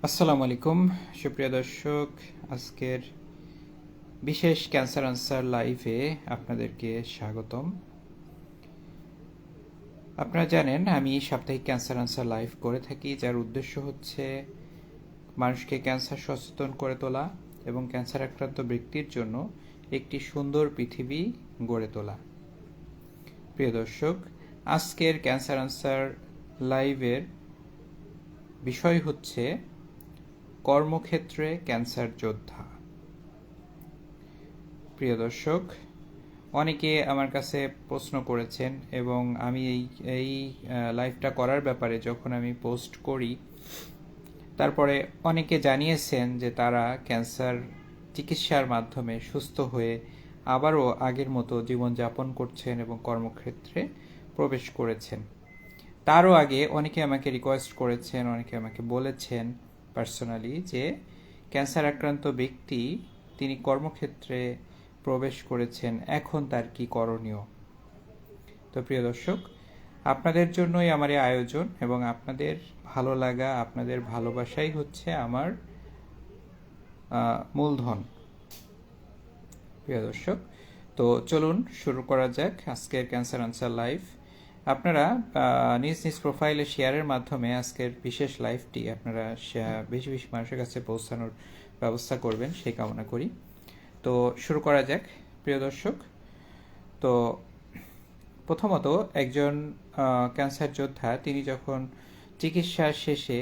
আসসালামু আলাইকুম সুপ্রিয় দর্শক, আজকের বিশেষ ক্যান্সার আনসার লাইভে আপনাদেরকে স্বাগতম। আপনারা জানেন আমি সাপ্তাহিক ক্যান্সার আনসার লাইভ করে থাকি, যার উদ্দেশ্য হচ্ছে মানুষকে ক্যান্সার সচেতন করে তোলা এবং ক্যান্সার আক্রান্ত ব্যক্তির জন্য একটি সুন্দর পৃথিবী গড়ে তোলা। প্রিয় দর্শক, আজকের ক্যান্সার আনসার লাইভের বিষয় হচ্ছে কর্মক্ষেত্রে ক্যান্সার যোদ্ধা। প্রিয় দর্শক, অনেকে আমার কাছে প্রশ্ন করেছেন এবং আমি এই লাইভটা করার ব্যাপারে যখন আমি পোস্ট করি, তারপরে অনেকে জানিয়েছেন যে তারা ক্যান্সার চিকিৎসার মাধ্যমে সুস্থ হয়ে আবারও আগের মতো জীবনযাপন করছেন এবং কর্মক্ষেত্রে প্রবেশ করেছেন। তারও আগে অনেকে আমাকে রিকোয়েস্ট করেছেন, অনেকে আমাকে বলেছেন পার্সোনালি যে ক্যান্সার আক্রান্ত ব্যক্তি তিনি কর্মক্ষেত্রে প্রবেশ করেছেন, এখন তার কি করণীয়। তো প্রিয় দর্শক, আপনাদের জন্যই আমার এই আয়োজন এবং আপনাদের ভালো লাগা, আপনাদের ভালোবাসাই হচ্ছে আমার মূলধন। প্রিয় দর্শক, তো চলুন শুরু করা যাক আজকের ক্যান্সার আনসার লাইভ। আপনারা নিজ নিজ প্রোফাইলে শেয়ারের মাধ্যমে আজকের বিশেষ লাইভটি আপনারা বেশি বেশি মানুষের কাছে পৌঁছানোর ব্যবস্থা করবেন, সেই কামনা করি। তো শুরু করা যাক প্রিয় দর্শক। তো প্রথমত, একজন ক্যান্সার যোদ্ধা তিনি যখন চিকিৎসা শেষে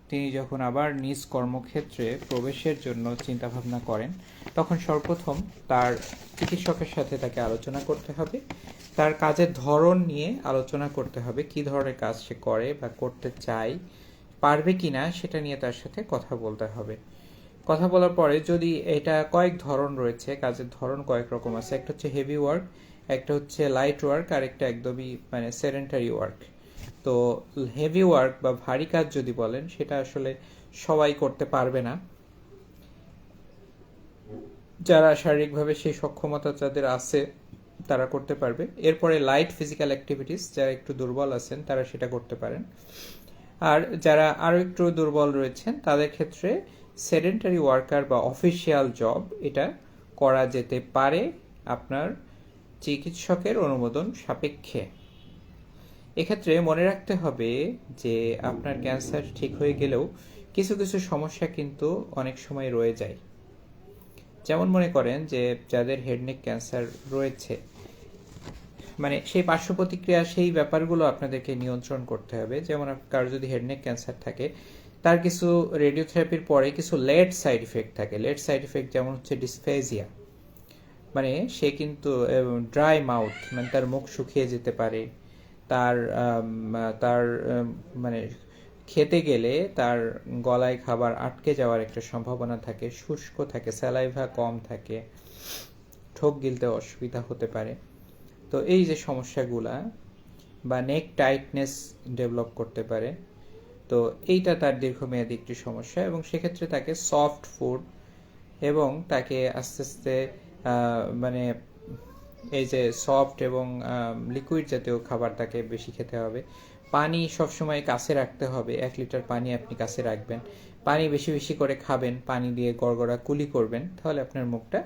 তিনি যখন আবার নিজ কর্মক্ষেত্রে প্রবেশের জন্য চিন্তাভাবনা করেন, তখন সর্বপ্রথম তার চিকিৎসকের সাথে তাকে আলোচনা করতে হবে, তার কাজের ধরন নিয়ে আলোচনা করতে হবে, কী ধরনের কাজ সে করে বা করতে চায়, পারবে কি না সেটা নিয়ে তার সাথে কথা বলতে হবে। কথা বলার পরে যদি এটা কয়েক ধরন রয়েছে, কাজের ধরন কয়েক রকম আছে, একটা হচ্ছে হেভি ওয়ার্ক, একটা হচ্ছে লাইট ওয়ার্ক, আর একটা একদমই সেডেন্টারি ওয়ার্ক। তো হেভি ওয়ার্ক বা ভারী কাজ যদি বলেন, সেটা আসলে সবাই করতে পারবে না। যারা শারীরিকভাবে সেই সক্ষমতা যাদের আছে তারা করতে পারবে। এরপরে লাইট ফিজিক্যাল অ্যাক্টিভিটিস, যারা একটু দুর্বল আছেন তারা সেটা করতে পারেন। আর যারা আরও একটু দুর্বল রয়েছেন তাদের ক্ষেত্রে সেডেন্টারি ওয়ার্কার বা অফিসিয়াল জব এটা করা যেতে পারে আপনার চিকিৎসকের অনুমোদন সাপেক্ষে। এক্ষেত্রে মনে রাখতে হবে যে আপনার ক্যান্সার ঠিক হয়ে গেলেও কিছু কিছু সমস্যা কিন্তু অনেক সময় রয়ে যায়। যেমন মনে করেন যে যাদের হেডনেক ক্যান্সার রয়েছে, সেই পার্শ্ব প্রতিক্রিয়া, সেই ব্যাপারগুলো আপনাদেরকে নিয়ন্ত্রণ করতে হবে। যেমন কারো যদি হেডনেক ক্যান্সার থাকে, তার কিছু রেডিওথেরাপির পরে কিছু লেট সাইড ইফেক্ট থাকে। লেট সাইড ইফেক্ট যেমন হচ্ছে ডিসফেজিয়া, সে কিন্তু ড্রাই মাউথ, তার মুখ শুকিয়ে যেতে পারে, তার তার খেতে গেলে তার গলায় খাবার আটকে যাওয়ার একটা সম্ভাবনা থাকে, শুষ্ক থাকে, স্যালাইভা কম থাকে, ঠোক গিলতে অসুবিধা হতে পারে। তো এই যে সমস্যাগুলা, বা নেক টাইটনেস ডেভেলপ করতে পারে, তো এইটা তার দীর্ঘমেয়াদী একটি সমস্যা, এবং সেক্ষেত্রে তাকে সফট ফুড এবং তাকে আস্তে আস্তে এই যে সফট এবং লিকুইড জাতীয় খাবার তাকে বেশি খেতে হবে। পানি সবসময় কাছে রাখতে হবে, 1 লিটার পানি আপনি কাছে রাখবেন, পানি বেশি বেশি করে খাবেন, পানি দিয়ে গড়গড়া কুলি করবেন, তাহলে আপনার মুখটা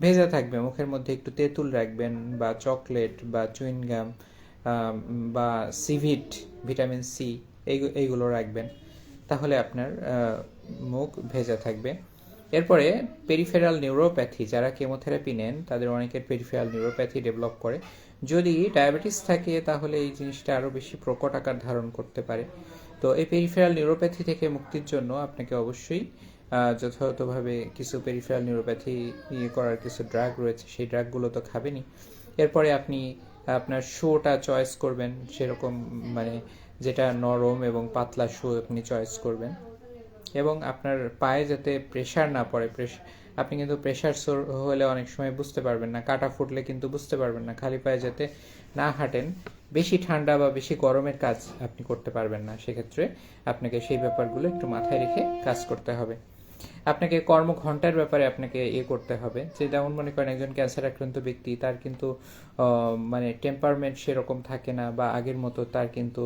ভেজা থাকবে। মুখের মধ্যে একটু তেঁতুল রাখবেন, বা চকলেট বা চুইনগাম বা সিভিট, ভিটামিন সি, এইগুলো রাখবেন, তাহলে আপনার মুখ ভেজা থাকবে। এরপরে পেরিফেরাল নিউরোপ্যাথি, যারা কেমোথেরাপি নেন তাদের অনেকের পেরিফেরাল নিউরোপ্যাথি ডেভেলপ করে। যদি ডায়াবেটিস থাকে তাহলে এই জিনিসটা আরও বেশি প্রকট আকার ধারণ করতে পারে। তো এই পেরিফেরাল নিউরোপ্যাথি থেকে মুক্তির জন্য আপনাকে অবশ্যই যথাযথভাবে কিছু পেরিফেরাল নিউরোপ্যাথি করার কিছু ড্রাগ রয়েছে, সেই ড্রাগগুলো তো খাবেনই। এরপরে আপনি আপনার শোটা চয়েস করবেন, সেরকম যেটা নরম এবং পাতলা শো আপনি চয়েস করবেন, এবং আপনার পায়ে যাতে প্রেশার না পড়ে। আপনি কিন্তু প্রেশার সোর হলে অনেক সময় বুঝতে পারবেন না, কাটা ফুটলে কিন্তু বুঝতে পারবেন না, খালি পায়ে যাতে না হাঁটেন। বেশি ঠান্ডা বা বেশি গরমের কাজ আপনি করতে পারবেন না, সেক্ষেত্রে আপনাকে সেই ব্যাপারগুলো একটু মাথায় রেখে কাজ করতে হবে। আপনাকে কর্মঘণ্টার ব্যাপারে আপনাকে করতে হবে, যে যেমন মনে করেন একজন ক্যান্সার আক্রান্ত ব্যক্তি, তার কিন্তু টেম্পারমেন্ট সেরকম থাকে না, বা আগের মতো তার কিন্তু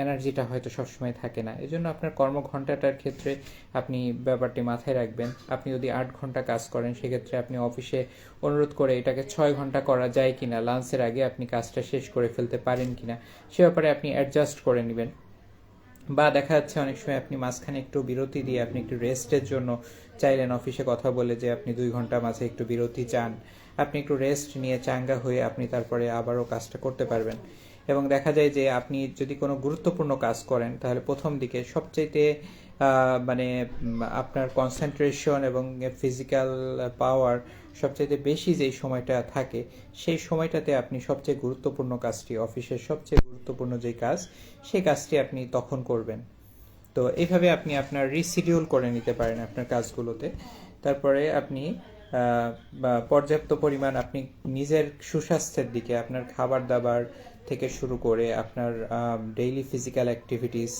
এনার্জিটা হয়তো সবসময় থাকে না। এই জন্য আপনার কর্মঘণ্টাটার ক্ষেত্রে আপনি ব্যাপারটি মাথায় রাখবেন। আপনি যদি 8 ঘন্টা কাজ করেন, সেক্ষেত্রে আপনি অফিসে অনুরোধ করে এটাকে 6 ঘন্টা করা যায় কিনা, লাঞ্চের আগে আপনি কাজটা শেষ করে ফেলতে পারেন কিনা, সে ব্যাপারে আপনি অ্যাডজাস্ট করে নেবেন। বা দেখা যাচ্ছে অনেক সময় আপনি মাঝখানে একটু বিরতি দিয়ে আপনি একটু রেস্টের জন্য চাইলেন, অফিসে কথা বলে যে আপনি 2 ঘন্টা মাঝে একটু বিরতি চান, আপনি একটু রেস্ট নিয়ে চাঙ্গা হয়ে আপনি তারপরে আবারও কাজটা করতে পারবেন। এবং দেখা যায় যে আপনি যদি কোনো গুরুত্বপূর্ণ কাজ করেন, তাহলে প্রথম দিকে সবচাইতে মানে আপনার কনসেন্ট্রেশন এবং ফিজিক্যাল পাওয়ার সবচাইতে বেশি যেই সময়টা থাকে, সেই সময়টাতে আপনি সবচেয়ে গুরুত্বপূর্ণ কাজটি, অফিসের সবচেয়ে গুরুত্বপূর্ণ যে কাজ, সেই কাজটি আপনি তখন করবেন। তো এইভাবে আপনি আপনার রিশিডিউল করে নিতে পারেন আপনার কাজগুলোতে। তারপরে আপনি পর্যাপ্ত পরিমাণ আপনি নিজের সুস্বাস্থ্যের দিকে, আপনার খাবার দাবার থেকে শুরু করে আপনার ডেইলি ফিজিক্যাল অ্যাক্টিভিটিস,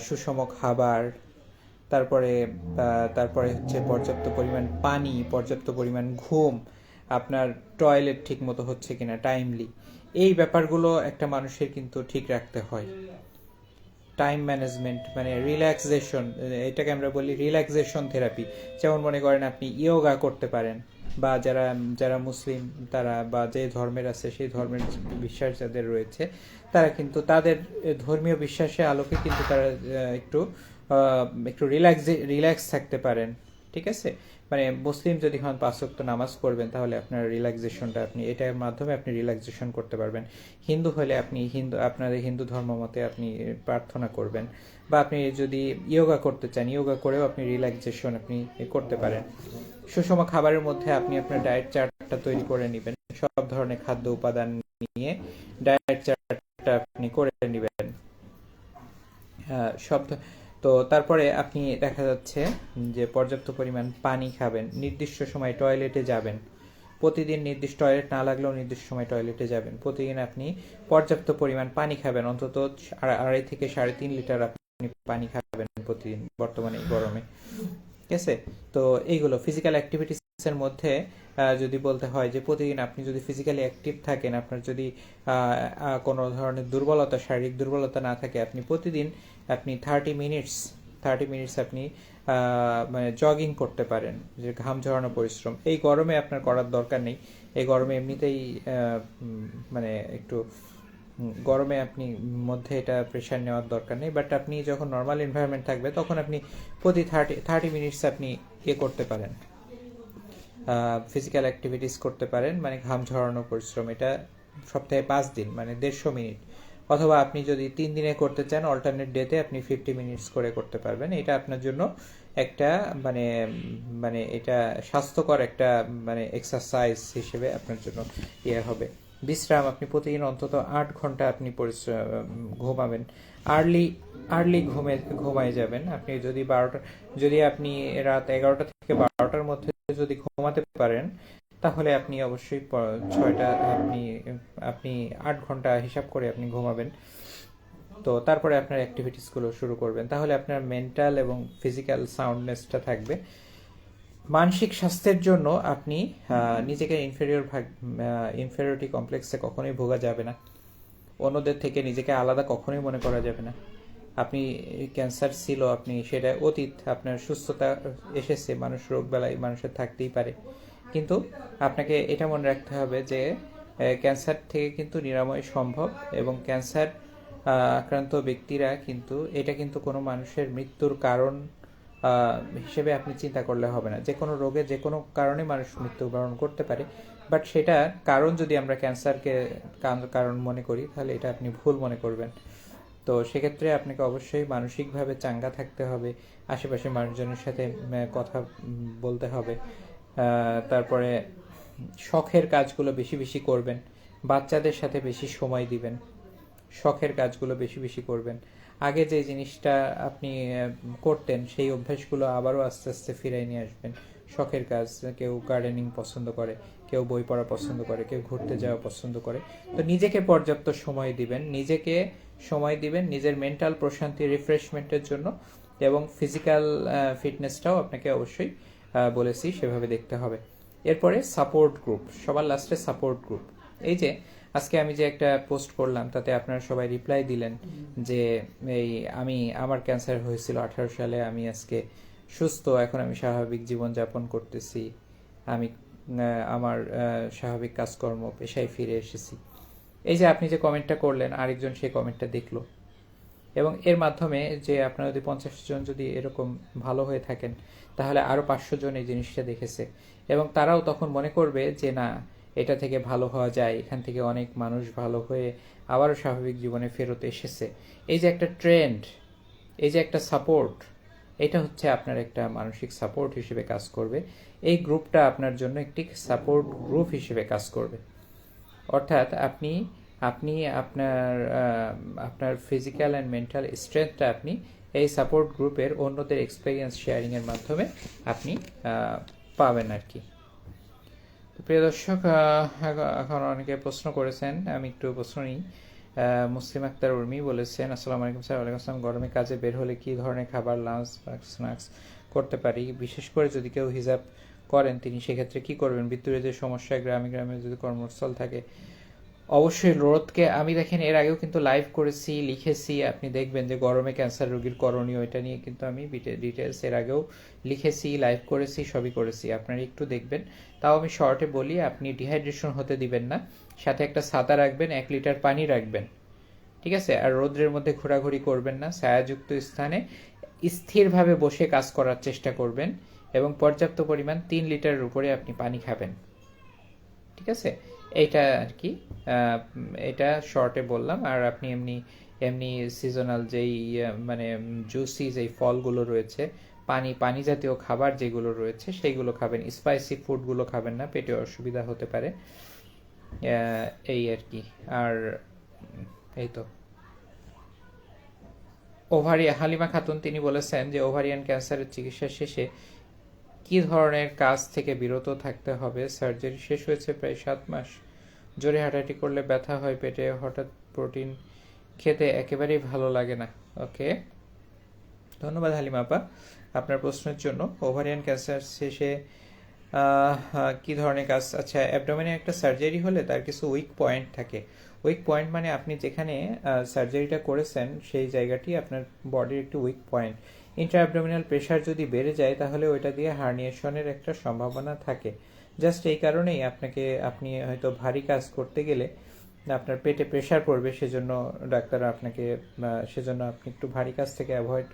সুষম খাবার, তারপরে তারপরে হচ্ছে পর্যাপ্ত পরিমাণ পানি, পর্যাপ্ত পরিমাণ ঘুম, আপনার টয়লেট ঠিক মতো হচ্ছে কিনা টাইমলি, এই ব্যাপারগুলো একটা মানুষের কিন্তু ঠিক রাখতে হয়। টাইম ম্যানেজমেন্ট মানে রিল্যাক্সেশন, এটাকে আমরা বলি রিল্যাক্সেশন থেরাপি। যেমন মনে করেন আপনি ইয়োগা করতে পারেন, বা যারা যারা মুসলিম তারা বা যে ধর্মের আছে সেই ধর্মের বিশ্বাস যাদের রয়েছে, তারা কিন্তু তাদের ধর্মীয় বিশ্বাসের আলোকে কিন্তু তারা একটু একটু রিল্যাক্স থাকতে পারেন। ঠিক আছে, মানে মুসলিম যদি হন 5 ওয়াক্ত নামাজ পড়বেন, তাহলে আপনার রিল্যাক্সেশনটা আপনি এটার মাধ্যমে আপনি রিল্যাক্সেশন করতে পারবেন। হিন্দু হলে আপনি আপনাদের হিন্দু ধর্ম মতে আপনি প্রার্থনা করবেন, বা আপনি যদি ইয়োগা করতে চান, ইয়োগা করেও আপনি রিল্যাক্সেশন আপনি করতে পারেন। সুষম খাবারের মধ্যে আপনি আপনার ডায়েট চার্টটা তৈরি করে নেবেন, সব ধরনের খাদ্য উপাদান নিয়ে ডায়েট চার্টটা আপনি করে নেবেন। সব তো তারপরে আপনি দেখা যাচ্ছে যে পর্যাপ্ত পরিমাণ পানি খাবেন, নির্দিষ্ট সময় টয়লেটে যাবেন, প্রতিদিন নির্দিষ্ট টয়লেট না লাগলেও নির্দিষ্ট সময় টয়লেটে যাবেন। প্রতিদিন আপনি পর্যাপ্ত পরিমাণ পানি খাবেন, অন্তত 2.5 থেকে 3.5 লিটার আপনি পানি খাবেন প্রতিদিন, বর্তমানে এই গরমে। ঠিক আছে, তো এইগুলো ফিজিক্যাল অ্যাক্টিভিটিসের মধ্যে যদি বলতে হয় যে প্রতিদিন আপনি যদি ফিজিক্যালি অ্যাক্টিভ থাকেন, আপনার যদি কোনো ধরনের দুর্বলতা, শারীরিক দুর্বলতা না থাকে, আপনি প্রতিদিন আপনি 30 মিনিটস আপনি মানে জগিং করতে পারেন, যে ঘাম ঝরানো পরিশ্রম এই গরমে আপনার করার দরকার নেই। এই গরমে এমনিতেই মানে একটু গরমে আপনি মধ্যে এটা প্রেশার নেওয়ার দরকার নেই, বাট আপনি যখন নর্মাল এনভায়রনমেন্ট থাকবে তখন আপনি প্রতি 30 মিনিটস আপনি করতে পারেন, ফিজিক্যাল অ্যাক্টিভিটিস করতে পারেন, মানে ঘাম ঝরানো পরিশ্রম। এটা সপ্তাহে 5 দিন, মানে 150 মিনিট, অথবা আপনি যদি 3 দিনে করতে চান, অল্টারনেট ডেতে আপনি 50 মিনিটস করে করতে পারবেন। এটা আপনার জন্য একটা মানে মানে এটা স্বাস্থ্যকর একটা মানে এক্সারসাইজ হিসেবে আপনার জন্য হবে। বিশ্রাম, আপনি প্রতিদিন অন্তত 8 ঘন্টা আপনি ঘুমাবেন। আর্লি আর্লি ঘুমায় যাবেন। আপনি যদি আপনি রাত 11টা থেকে 12টার মধ্যে যদি ঘুমাতে পারেন, তাহলে আপনি অবশ্যই 6টা আপনি আপনি 8 ঘন্টা হিসাব করে আপনি ঘুমাবেন। তো তারপরে আপনার অ্যাক্টিভিটিসগুলো শুরু করবেন, তাহলে আপনার মেন্টাল এবং ফিজিক্যাল সাউন্ডনেসটা থাকবে। মানসিক স্বাস্থ্যের জন্য আপনি নিজেকে ইনফেরিয়রিটি কমপ্লেক্সে কখনোই ভোগা যাবে না, অন্যদের থেকে নিজেকে আলাদা কখনোই মনে করা যাবে না। আপনি ক্যান্সার ছিল, আপনি সেটা অতীত, আপনার সুস্থতা এসেছে, মানুষ রোগবেলায় মানুষের থাকতেই পারে, কিন্তু আপনাকে এটা মনে রাখতে হবে যে ক্যান্সার থেকে কিন্তু নিরাময় সম্ভব, এবং ক্যান্সার আক্রান্ত ব্যক্তিরা কিন্তু এটা কিন্তু কোনো মানুষের মৃত্যুর কারণ হিসেবে আপনি চিন্তা করলে হবে না। যে কোনো রোগে যে কোনো কারণে মানুষ মৃত্যুবরণ করতে পারে, বাট সেটা কারণ যদি আমরা ক্যান্সারকে কারণ মনে করি, তাহলে এটা আপনি ভুল মনে করবেন। তো সেক্ষেত্রে আপনাকে অবশ্যই মানসিকভাবে চাঙ্গা থাকতে হবে, আশেপাশের মানুষজনের সাথে কথা বলতে হবে। তারপরে শখের কাজগুলো বেশি বেশি করবেন, বাচ্চাদের সাথে বেশি সময় দিবেন, শখের কাজগুলো বেশি বেশি করবেন। আগে যে জিনিসটা আপনি করতেন, সেই অভ্যাসগুলো আবারও আস্তে আস্তে ফিরিয়ে নিয়ে আসবেন। শখের কাজ, কেউ গার্ডেনিং পছন্দ করে, কেউ বই পড়া পছন্দ করে, কেউ ঘুরতে যাওয়া পছন্দ করে। তো নিজেকে পর্যাপ্ত সময় দিবেন, নিজের মেন্টাল প্রশান্তি, রিফ্রেশমেন্টের জন্য, এবং ফিজিক্যাল ফিটনেসটাও আপনাকে অবশ্যই বলেছি সেভাবে দেখতে হবে। এরপরে সাপোর্ট গ্রুপ, সবার লাস্টে সাপোর্ট গ্রুপ। এই যে আজকে আমি যে একটা পোস্ট করলাম তাতে আপনারা সবাই রিপ্লাই দিলেন যে আমার ক্যান্সার হয়েছিল 18 সালে, আমি আজকে সুস্থ, এখন আমি স্বাভাবিক জীবনযাপন করতেছি, আমি আমার স্বাভাবিক কাজকর্ম পেশায় ফিরে এসেছি। এই যে আপনি যে কমেন্টটা করলেন, আরেকজন সেই কমেন্টটা দেখলো, এবং এর মাধ্যমে যে আপনারা যদি 50 জন যদি এরকম ভালো হয়ে থাকেন, তাহলে আরও 500 জন এই জিনিসটা দেখেছে, এবং তারাও তখন মনে করবে যে না, এটা থেকে ভালো হওয়া যায়, এখান থেকে অনেক মানুষ ভালো হয়ে আবারও স্বাভাবিক জীবনে ফেরত এসেছে। এই যে একটা ট্রেন্ড, এই যে একটা সাপোর্ট, এটা হচ্ছে আপনার একটা মানসিক সাপোর্ট হিসেবে কাজ করবে। এই গ্রুপটা আপনার জন্য একটি সাপোর্ট গ্রুপ হিসেবে কাজ করবে। অর্থাৎ আপনি আপনি আপনার আপনার ফিজিক্যাল অ্যান্ড মেন্টাল স্ট্রেংথটা আপনি এই সাপোর্ট গ্রুপের অন্যদের এক্সপিরিয়েন্স শেয়ারিংয়ের মাধ্যমে আপনি পাবেন আর কি। তো প্রিয় দর্শক, এখন অনেকে প্রশ্ন করেছেন, আমি একটু প্রশ্ন নিই। মুসলিম আক্তার উর্মি বলেছেন, আসসালামু আলাইকুম স্যার। ওয়ালাইকুম আসসালাম। গরমে কাজে বের হলে কি ধরনের খাবার, লাঞ্চ বা স্ন্যাক্স করতে পারি? বিশেষ করে যদি কেউ হিজাব করেন তিনি সেক্ষেত্রে কি করবেন? বিদ্যুতের যে সমস্যা, গ্রামে গ্রামে যদি কর্মস্থল থাকে, অবশ্যই রোদকে আমি দেখেন এর আগেও কিন্তু লাইভ করেছি, লিখেছি, আপনি দেখবেন যে গরমে ক্যান্সার রোগীর করণীয়, এটা নিয়ে কিন্তু আমি ডিটেলস এর আগেও লিখেছি, লাইভ করেছি, সবই করেছি, আপনারা একটু দেখবেন। তাও আমি শর্টে বলি, আপনি ডিহাইড্রেশন হতে দিবেন না, সাথে একটা ছাতা রাখবেন, 1 লিটার পানি রাখবেন, ঠিক আছে? আর রোদ্রের মধ্যে ঘোরাঘুরি করবেন না, ছায়াযুক্ত স্থানে স্থিরভাবে বসে কাজ করার চেষ্টা করবেন, এবং পর্যাপ্ত পরিমাণ 3 লিটারের উপরে আপনি পানি খাবেন, ঠিক আছে? এইটা আর কি, এটা শর্টে বললাম। আর আপনি এমনি এমনি সিজনাল যেই মানে জুসি যেই ফলগুলো রয়েছে, পানি জাতীয় খাবার যেগুলো রয়েছে সেইগুলো খাবেন, স্পাইসি ফুডগুলো খাবেন না, পেটে অসুবিধা হতে পারে, এই আর কি। আর এই তো হালিমা খাতুন তিনি বলেছেন যে ওভারিয়ান ক্যান্সারের চিকিৎসা শেষে কি ধরনের কাজ থেকে বিরত থাকতে হবে? সার্জারি শেষ হয়েছে প্রায় 7 মাস, জোরে হাঁটাহাঁটি করলে ব্যথা হয় পেটে, হঠাৎ প্রোটিন খেতে একেবারেই ভালো লাগে না। ওকে, ধন্যবাদ হালিমা আপা আপনার প্রশ্নের জন্য। ওভারিয়ান ক্যান্সার শেষে কি ধরনের কাজ? আচ্ছা, অ্যাবডোমেনে একটা সার্জারি হলে তার কিছু উইক পয়েন্ট থাকে। উইক পয়েন্ট মানে আপনি যেখানে সার্জারিটা করেছেন সেই জায়গাটি আপনার বডির একটি weak point. Intra abdominal pressure যদি বেড়ে যায় তাহলে ওইটা দিয়ে হার্নিয়েশনের একটা সম্ভাবনা থাকে। জাস্ট এই কারণেই আপনি হয়তো ভারী কাজ করতে গেলে আপনার পেটে প্রেশার পড়বে, সেজন্য ডাক্তার আপনাকে সেজন্য আপনি একটু ভারী কাজ থেকে অ্যাভয়েড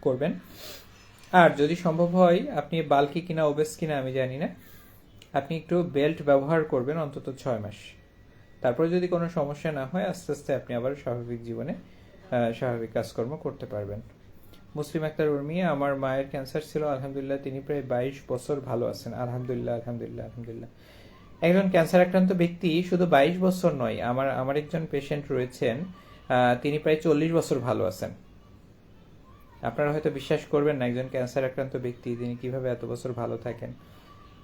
করবেন। আর যদি সম্ভব হয়, আপনি বাল্কি কিনা ওবেস কিনা আমি জানি না, আপনি একটু বেল্ট ব্যবহার করবেন অন্তত 6 মাস। তারপরে যদি কোনো সমস্যা না হয়, আস্তে আস্তে আপনি আবার স্বাভাবিক জীবনে স্বাভাবিক কাজকর্ম করতে পারবেন। মুসলিম আক্তার উর্মি, আমার মায়ের ক্যান্সার ছিল, আলহামদুলিল্লাহ তিনি প্রায় 22 বছর ভালো আছেন। আলহামদুলিল্লাহ, আলহামদুলিল্লাহ, আলহামদুলিল্লাহ। একজন ক্যান্সার আক্রান্ত ব্যক্তি শুধু 22 বছর নয়, আমার একজন পেশেন্ট রয়েছেন, তিনি প্রায় 40 বছর ভালো আছেন। আপনারা হয়তো বিশ্বাস করবেন না, একজন ক্যান্সার আক্রান্ত ব্যক্তি তিনি কিভাবে এত বছর ভালো থাকেন।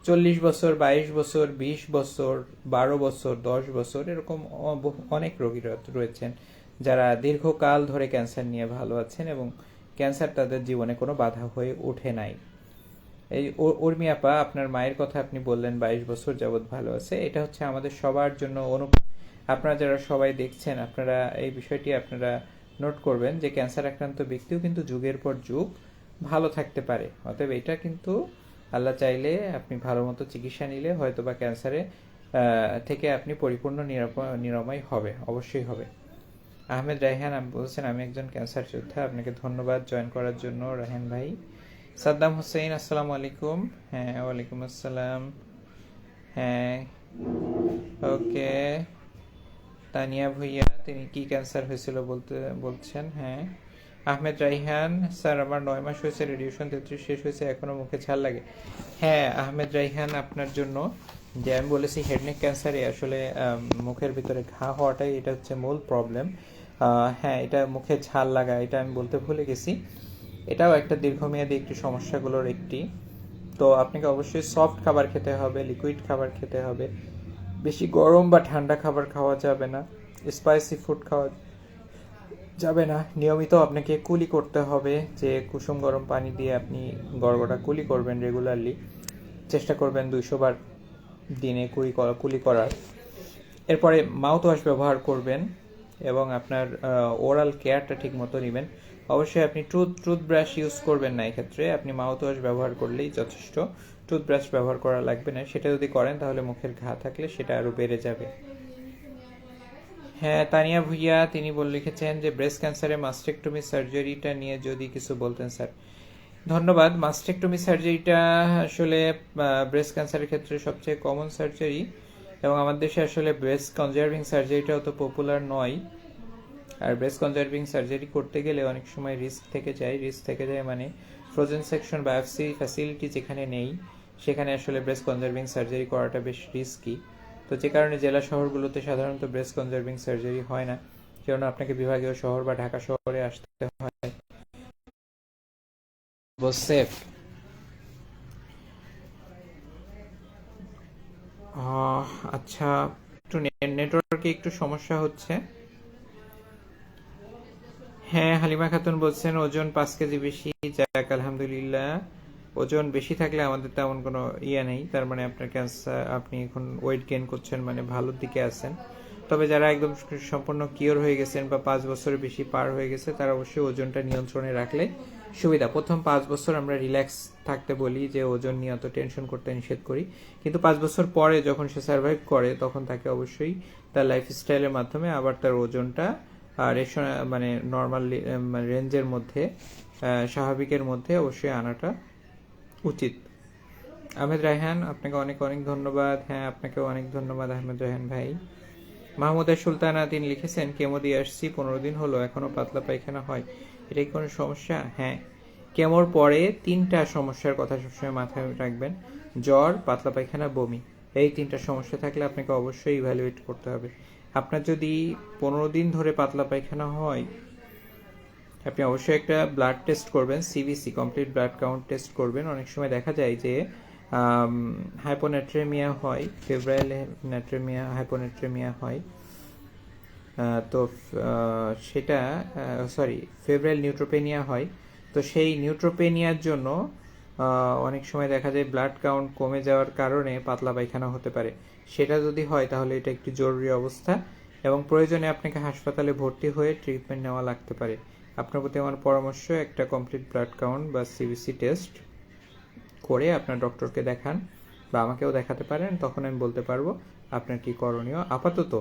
40 বছর, 22 বছর, 20 বছর, 12 বছর, 10 বছর, এরকম অনেক রোগী রয়েছেন যারা দীর্ঘকাল ধরে ক্যান্সার নিয়ে ভালো আছেন এবং ক্যান্সার তাদের জীবনে কোনো বাধা হয়ে ওঠে নাই। এই উর্মি আপা, আপনার মায়ের কথা আপনি বললেন 22 বছর যাবৎ ভালো আছে, এটা হচ্ছে আমাদের সবার জন্য আপনারা যারা সবাই দেখছেন, আপনারা এই বিষয়টি আপনারা নোট করবেন যে ক্যান্সার আক্রান্ত ব্যক্তিও কিন্তু যুগের পর যুগ ভালো থাকতে পারে। অতএব এটা কিন্তু আল্লাহ চাইলে আপনি ভালো মতো চিকিৎসা নিলে হয়তো বা ক্যান্সারে থেকে আপনি পরিপূর্ণ নিরাময় হবে, অবশ্যই হবে। আহমেদ রায়হান বলছেন, আমি একজন ক্যান্সার যোদ্ধা, আপনাকে ধন্যবাদ জয়েন করার জন্য রায়হান ভাই। সাদ্দাম হোসেন, আসসালামু আলাইকুম। হ্যাঁ, ওয়ালাইকুম আসসালাম। হ্যাঁ, ওকে। তানিয়া ভুইয়া, তিনি কি ক্যান্সার হয়েছিল বলছেন? হ্যাঁ। আহমেদ রাইহান, স্যার আমার 9 মাস হয়েছে, রেডিয়েশন 33 শেষ হয়েছে, এখনো মুখে ছাল লাগে। হ্যাঁ আহমেদ রাইহান, আপনার জন্য যে আমি বলেছি হেডনেক ক্যান্সারে আসলে মুখের ভিতরে ঘা হওয়াটাই এটা হচ্ছে মূল প্রবলেম। হ্যাঁ, এটা মুখে ছাল লাগা, এটা আমি বলতে ভুলে গেছি, এটাও একটা দীর্ঘমেয়াদী একটি সমস্যাগুলোর একটি। তো আপনাকে অবশ্যই সফট খাবার খেতে হবে, লিকুইড খাবার খেতে হবে, বেশি গরম বা ঠান্ডা খাবার খাওয়া যাবে না, স্পাইসি ফুড খাওয়া যাবে না। নিয়মিত আপনাকে কুলি করতে হবে, যে কুসুম গরম পানি দিয়ে আপনি গড়গড়া কুলি করবেন রেগুলারলি, চেষ্টা করবেন 200 বার দিনে কুলি করার। এরপরে মাউথ ওয়াশ ব্যবহার করবেন এবং আপনার ওরাল কেয়ারটা ঠিক মতো নেবেন। অবশ্যই আপনি টুথব্রাশ ইউজ করবেন না, এক্ষেত্রে আপনি মাউথ ওয়াশ ব্যবহার করলেই যথেষ্ট। টুথব্রাশ ব্যবহার করা লাগবে না, সেটা যদি করেন তাহলে মুখের ঘা থাকলে সেটা আরও বেড়ে যাবে। হ্যাঁ, তানিয়া ভুইয়া তিনি লিখেছেন যে ব্রেস্ট ক্যান্সারে মাস্টেকটমি সার্জারিটা নিয়ে যদি কিছু বলতেন স্যার। ধন্যবাদ। মাস্টেকটমি সার্জারিটা আসলে ব্রেস্ট ক্যান্সারের ক্ষেত্রে সবচেয়ে কমন সার্জারি, এবং আমাদের দেশে আসলে ব্রেস্ট কনজারভিং সার্জারিটা অত পপুলার নয়। আর ব্রেস্ট কনজারভিং সার্জারি করতে গেলে অনেক সময় রিস্ক থেকে যায় মানে ফ্রোজেন সেকশন বায়োপসি ফ্যাসিলিটি যেখানে নেই সেখানে আসলে ব্রেস্ট কনজারভিং সার্জারি করাটা বেশ রিস্কি। তো যে কারণে জেলা শহরগুলোতে সাধারণত ব্রেস্ট কনজারভিং সার্জারি হয় না, কারণ আপনাকে বিভাগীয় শহর বা ঢাকা শহরে আসতে হয়। সেফ। আচ্ছা, একটু নেটওয়ার্কে একটু সমস্যা হচ্ছে। হ্যাঁ, হালিমা খাতুন বলছেন ওজন 5 কেজি বেশি। যাক আলহামদুলিল্লাহ। ওজন বেশি থাকলে আমাদের তেমন কোনো নেই, তার মানে আপনার ক্যান্সার, আপনি এখন ওয়েট গেইন করছেন মানে ভালোর দিকে আছেন। তবে যারা একদম সম্পূর্ণ কিওর হয়ে গেছেন বা 5 বছরের বেশি পার হয়ে গেছে তারা অবশ্যই ওজনটা নিয়ন্ত্রণে রাখলে সুবিধা। প্রথম 5 বছর আমরা রিল্যাক্স থাকতে বলি, যে ওজন নিয়ে অত টেনশন করতে নিষেধ করি, কিন্তু 5 বছর পরে যখন সে সার্ভাইভ করে তখন তাকে অবশ্যই তার লাইফস্টাইলের মাধ্যমে আবার তার ওজনটা মানে নর্মাল রেঞ্জের মধ্যে, স্বাভাবিকের মধ্যে অবশ্যই আনাটা উচিত। আহমেদ রায়হান, আপনাকে অনেক অনেক ধন্যবাদ। হ্যাঁ, আপনাকেও অনেক ধন্যবাদ আহমেদ রায়হান ভাই। মাহমুদা সুলতানা তিনি লিখেছেন কেমো দিয়ে আসছি 15 দিন হলো, এখনো পাতলা পায়খানা হয়, এটা কি কোনো সমস্যা? হ্যাঁ, কেমোর পরে 3টা সমস্যার কথা সবসময় মাথায় রাখবেন: জ্বর, পাতলা পায়খানা, বমি। এই 3টা সমস্যা থাকলে আপনাকে অবশ্যই ইভ্যালুয়েট করতে হবে। আপনার যদি 15 দিন ধরে পাতলা পায়খানা হয়, আপনি অবশ্যই একটা ব্লাড টেস্ট করবেন, CBC complete blood count test করবেন। অনেক সময় দেখা যায় যে হাইপোনেট্রেমিয়া হয়, ফেব্রাইল নেট্রেমিয়া, হাইপোনেট্রেমিয়া হয়। তো সেটা ফেব্রাইল নিউট্রোপেনিয়া হয়। তো সেই নিউট্রোপেনিয়ার জন্য অনেক সময় দেখা যায় ব্লাড কাউন্ট কমে যাওয়ার কারণে পাতলা পায়খানা হতে পারে। সেটা যদি হয় তাহলে এটা একটি জরুরি অবস্থা এবং প্রয়োজনে আপনাকে হাসপাতালে ভর্তি হয়ে ট্রিটমেন্ট নেওয়া লাগতে পারে। আপনার প্রতি আমার পরামর্শ, একটা কমপ্লিট ব্লাড কাউন্ট বা সিবিসি টেস্ট করে আপনার ডক্টরকে দেখান বা আমাকেও দেখাতে পারেন, তখন আমি বলতে পারবো আপনার কি করণীয়। আপাতত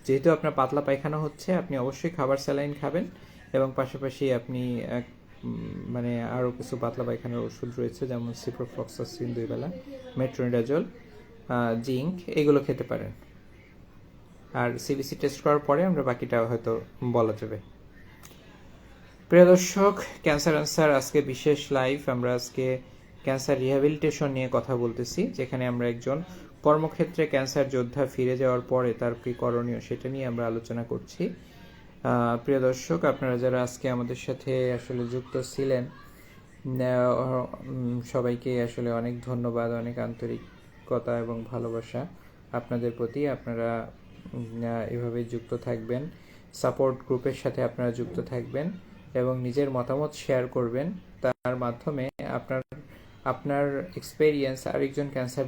যেহেতু আপনার পাতলা পায়খানা হচ্ছে, আপনি অবশ্যই খাবার স্যালাইন খাবেন এবং পাশাপাশি আপনি মানে আরও কিছু পাতলা পায়খানার ওষুধ রয়েছে, যেমন সিপ্রোফ্লক্সাসিন 2 বেলা, মেট্রোনিডাজল, জিঙ্ক, এগুলো খেতে পারেন। আর সিবিসি টেস্ট করার পরে আমরা বাকিটা হয়তো বলা যাবে। প্রিয় দর্শক, ক্যান্সার আনসার আজকে বিশেষ লাইভ। আমরা আজকে ক্যান্সার রিহ্যাবিলিটেশন নিয়ে কথা বলতেছি, যেখানে আমরা একজন কর্মক্ষেত্রে ক্যান্সার যোদ্ধা ফিরে যাওয়ার পরে তার কি করণীয় সেটা নিয়ে আমরা আলোচনা করছি। প্রিয় দর্শক, আপনারা যারা আজকে আমাদের সাথে আসলে যুক্ত ছিলেন, সবাইকে আসলে অনেক ধন্যবাদ, অনেক আন্তরিকতা এবং ভালোবাসা আপনাদের প্রতি। আপনারা এভাবে যুক্ত থাকবেন, সাপোর্ট গ্রুপের সাথে আপনারা যুক্ত থাকবেন এবং নিজের মতামত শেয়ার করবেন। তার মাধ্যমে আপনার এক্সপেরিয়েন্স আরেকজন ক্যান্সার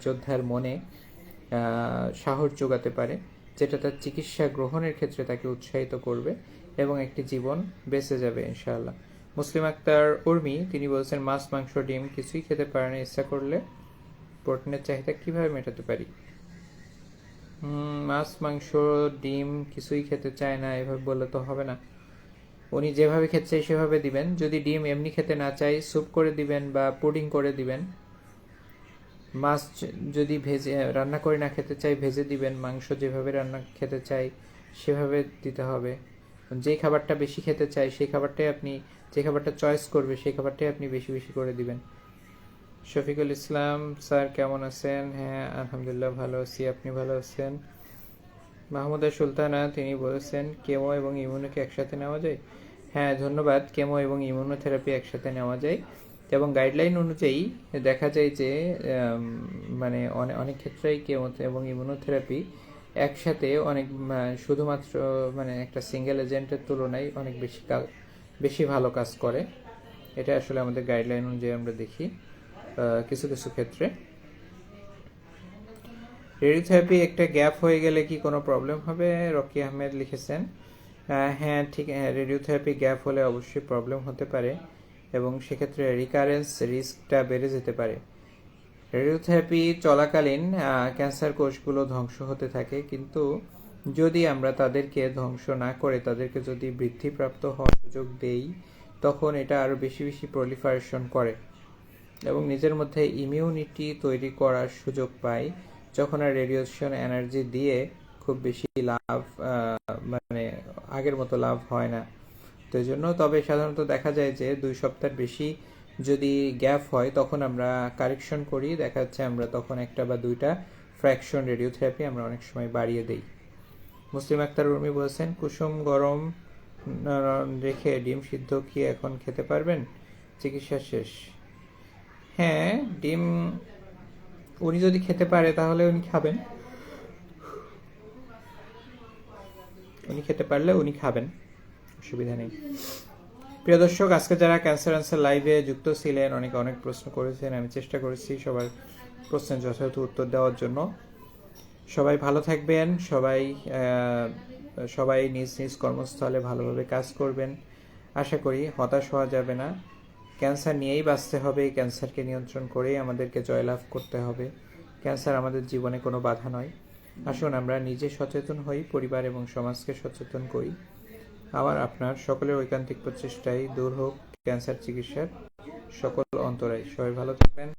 যোদ্ধার মনে সাহস যোগাতে পারে, যেটা তার চিকিৎসা গ্রহণের ক্ষেত্রে তাকে উৎসাহিত করবে এবং একটি জীবন বেঁচে যাবে ইনশাআল্লাহ। মুসলিম আক্তার উর্মি তিনি বলছেন মাছ, মাংস, ডিম কিছুই খেতে পারে না, ইচ্ছা করলে প্রোটিনের চাহিদা কিভাবে মেটাতে পারি? মাছ, মাংস, ডিম কিছুই খেতে চায় না এভাবে বললে তো হবে না। উনি যেভাবে খেতে চাই সেভাবে দিবেন। যদি ডিম এমনি খেতে না চাই, স্যুপ করে দিবেন বা পুডিং করে দিবেন। মাছ যদি ভেজে রান্না করে না খেতে চাই, ভেজে দিবেন। মাংস যেভাবে রান্না খেতে চাই সেভাবে দিতে হবে। যে খাবারটা বেশি খেতে চাই সেই খাবারটাই আপনি, যে খাবারটা চয়েস করবে সেই খাবারটাই আপনি বেশি বেশি করে দিবেন। শফিকুল ইসলাম স্যার কেমন আছেন? হ্যাঁ আলহামদুলিল্লাহ ভালো আছি, আপনি ভালো আছেন? মাহমুদা সুলতানা তিনি বলেছেন কেমো এবং ইমিউনোকে একসাথে নেওয়া যায়? হ্যাঁ ধন্যবাদ। কেমো এবং ইমিউনোথেরাপি একসাথে নেওয়া যায় এবং গাইডলাইন অনুযায়ী দেখা যায় যে মানে অনেক ক্ষেত্রেই কেমো এবং ইমিউনোথেরাপি একসাথে অনেক শুধুমাত্র মানে একটা সিঙ্গেল এজেন্টের তুলনায় অনেক বেশি ভালো কাজ করে। এটা আসলে আমাদের গাইডলাইন অনুযায়ী আমরা দেখি কিছু কিছু ক্ষেত্রে। রেডিওথেরাপি একটা গ্যাপ হয়ে গেলে কি কোনো প্রবলেম হবে? রকি আহমেদ লিখেছেন। হ্যাঁ ঠিক, রেডিওথেরাপি গ্যাপ হলে অবশ্যই প্রবলেম হতে পারে এবং সেক্ষেত্রে রিকারেন্স রিস্কটা বেড়ে যেতে পারে। রেডিওথেরাপি চলাকালীন ক্যান্সার কোষগুলো ধ্বংস হতে থাকে, কিন্তু যদি আমরা তাদেরকে ধ্বংস না করে তাদেরকে যদি বৃদ্ধিপ্রাপ্ত হওয়ার সুযোগ দেই, তখন এটা আরও বেশি বেশি প্রলিফারেশন করে এবং নিজের মধ্যে ইমিউনিটি তৈরি করার সুযোগ পায়, যখন আর রেডিয়েশন এনার্জি দিয়ে খুব বেশি লাভ মানে আগের মতো লাভ হয় না। তো এই জন্য তবে সাধারণত দেখা যায় যে 2 সপ্তাহের বেশি যদি গ্যাপ হয় তখন আমরা কারেকশন করি, দেখা যাচ্ছে আমরা তখন একটা বা দুইটা ফ্র্যাকশন রেডিওথেরাপি আমরা অনেক সময় বাড়িয়ে দেই। মুসলিম আক্তার উর্মি বলছেন, কুসুম গরম রেখে ডিম সিদ্ধ কি এখন খেতে পারবেন? চিকিৎসা শেষ। হ্যাঁ, ডিম উনি যদি খেতে পারে তাহলে উনি খাবেন, উনি খেতে পারলে উনি খাবেন, অসুবিধা নেই। প্রিয় দর্শক, আজকে যারা ক্যান্সার আনসার লাইভে যুক্ত ছিলেন, অনেকে অনেক প্রশ্ন করেছেন, আমি চেষ্টা করেছি সবার প্রশ্নের যথাযথ উত্তর দেওয়ার জন্য। সবাই ভালো থাকবেন, সবাই নিজ নিজ কর্মস্থলে ভালোভাবে কাজ করবেন। আশা করি হতাশ হওয়া যাবে না। ক্যান্সার নিয়েই বাঁচতে হবে, ক্যান্সারকে নিয়ন্ত্রণ করেই আমাদেরকে জয়লাভ করতে হবে। ক্যান্সার আমাদের জীবনে কোনো বাধা নয়। আসুন আমরা নিজে সচেতন হই, পরিবার এবং সমাজকে সচেতন করি। আমার আপনার সকলের ঐকান্তিক প্রচেষ্টায় দূর হোক ক্যান্সার চিকিৎসার সকল অন্তরায়। সবাই ভালো থাকবেন।